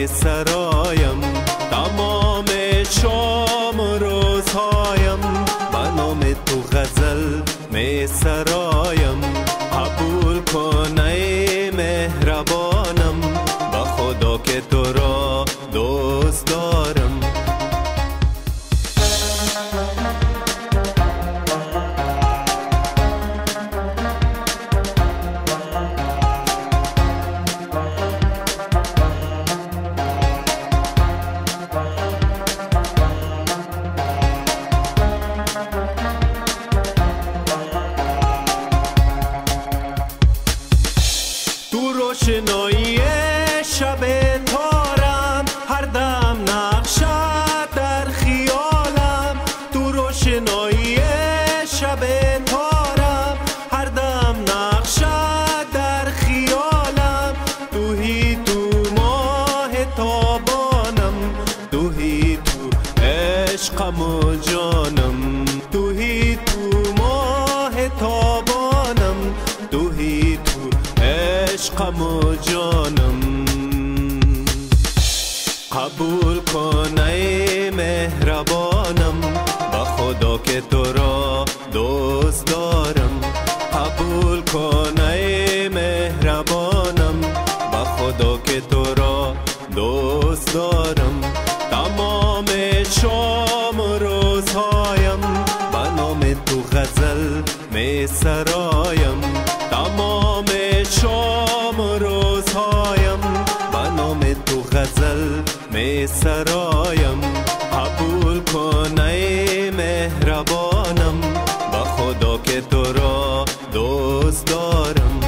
می سرایم، تمام شام و روزهایم به نام تو غزل می سرایم. قبول کن ای مهربانم، به خدا که تو را دوست دارم. تو روشنایی شب تارم، هر دم نقشت در خیالم. تو روشنایی شب تارم، هر دم نقشت در خیالم. توهی تو ماه تابانم، توهی تو عشقم و جانم. توهی تو ماه تابانم، توهی تو عشقم و جانم. قبول کن ای مهربانم، به خدا که تو را دوست دارم. قبول کن ای مهربانم، به خدا که تو را دوست دارم. تمام شام و روزهایم به نام تو غزل می سرایم. تمام شام و روزهایم به نام تو غزل می سرایم. قبول کن ای مهربانم، به خدا که تو را دوست دارم.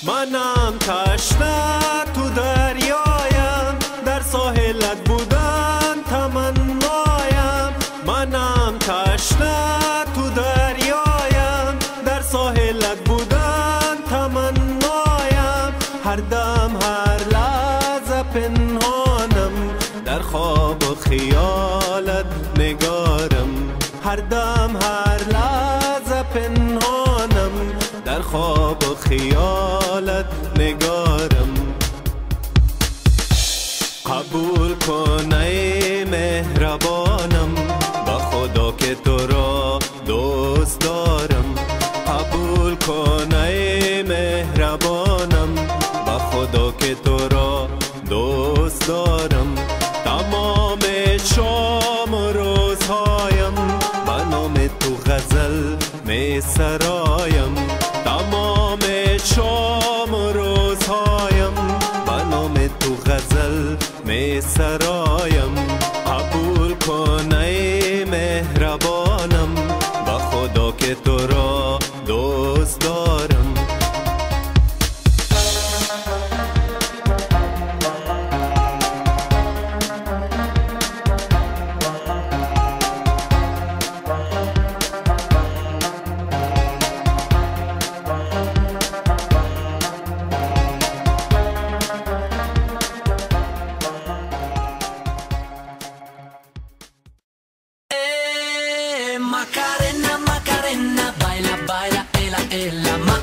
منم تشنه تو دریایم، در ساحلت بودن تمنایم. منم تشنه تو دریایم، در ساحلت بودن تمنایم. هر دم هر لحظه پنهانم، در خواب و خیالت نگارم. هر دم هر لحظه پنهانم، در خواب و خیالت نگارم. قبول کن ای مهربانم، به خدا که تو را دوست دارم. قبول کن ای مهربانم، به خدا که تو را دوست دارم. تمام شام و روزهایم به نام تو غزل می سرایم. تمام شام و روزهایم به نام تو غزل می سرایم. قبول کن ای مهربانم، به خدا که تو را دوست دارم. Macarena, Macarena, baila, baila, ela, ela.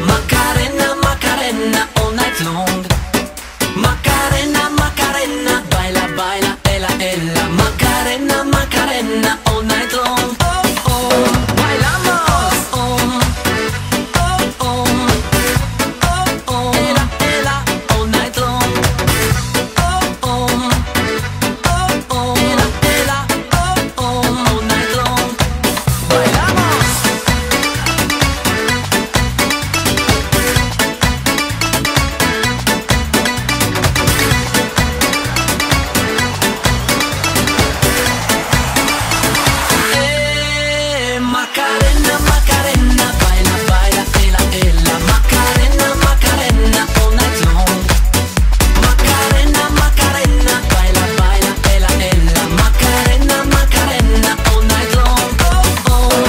Macarena, Macarena, all night long. Macarena, Macarena, baila, baila, ella, ella. Macarena, Macarena, all night long. Oh, oh, bailamos. Oh, oh, oh, oh, oh, ella, ella, all night long. Oh, oh, oh, oh, ella, ella, oh, oh, all night long. Bailamos. Macarena, Macarena, baila, baila, ella, ella. Macarena, Macarena, all night long. Macarena, Macarena, baila, baila, ella, ella. Macarena, Macarena, all night long. Oh, oh.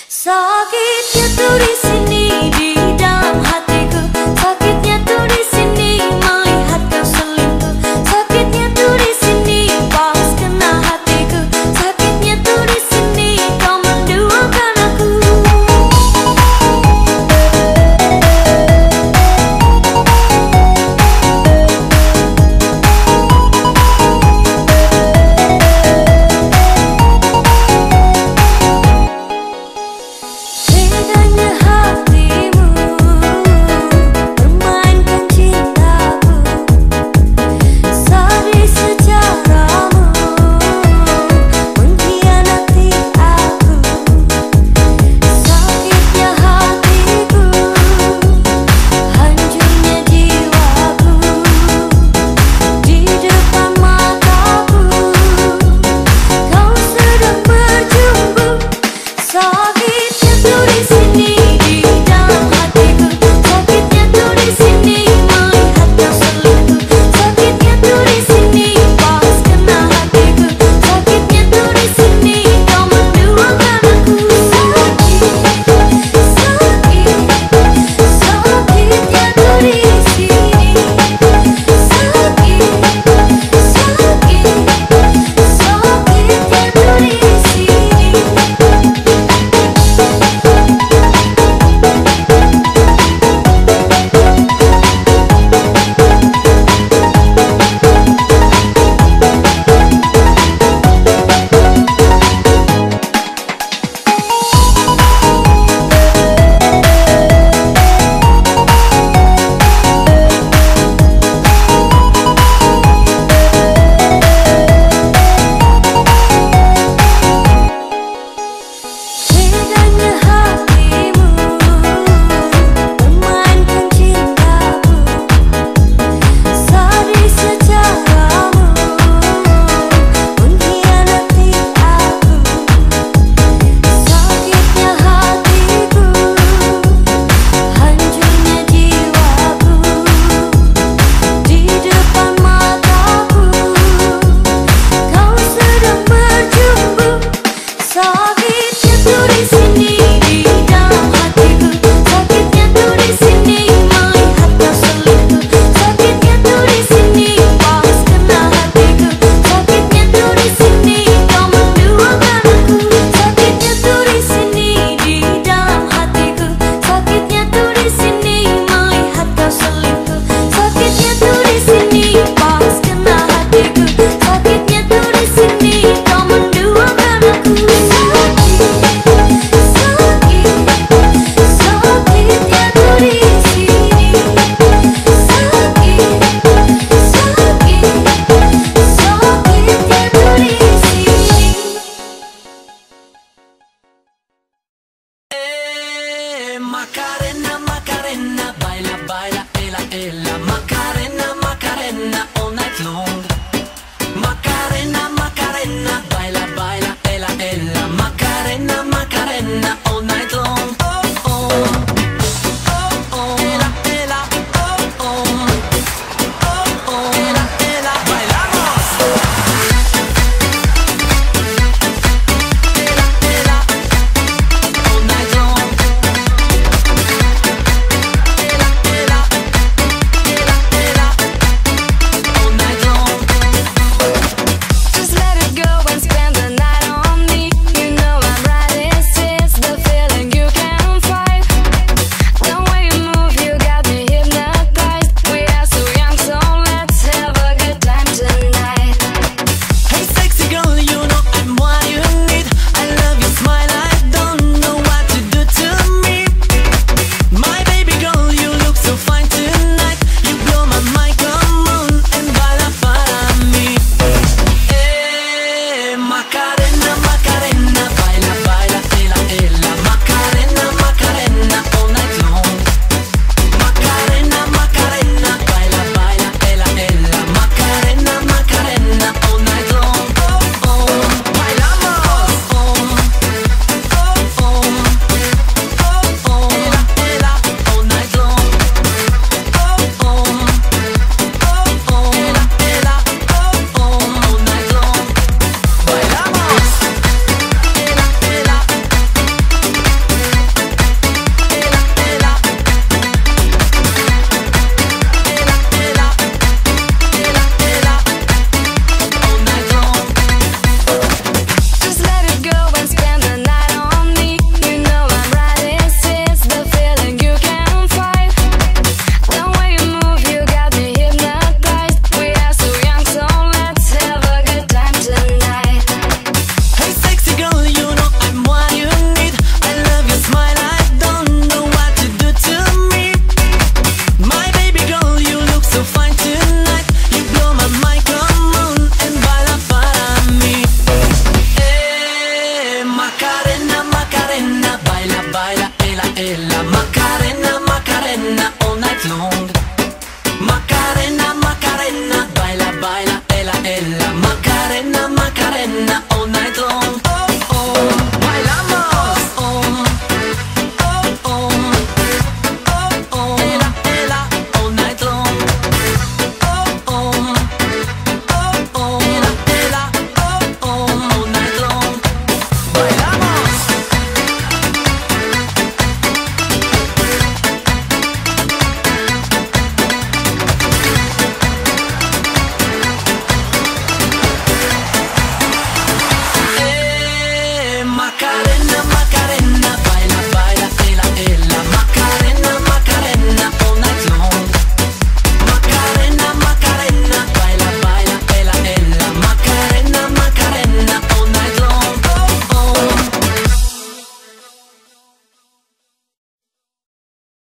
Sakitnya tuh di sini.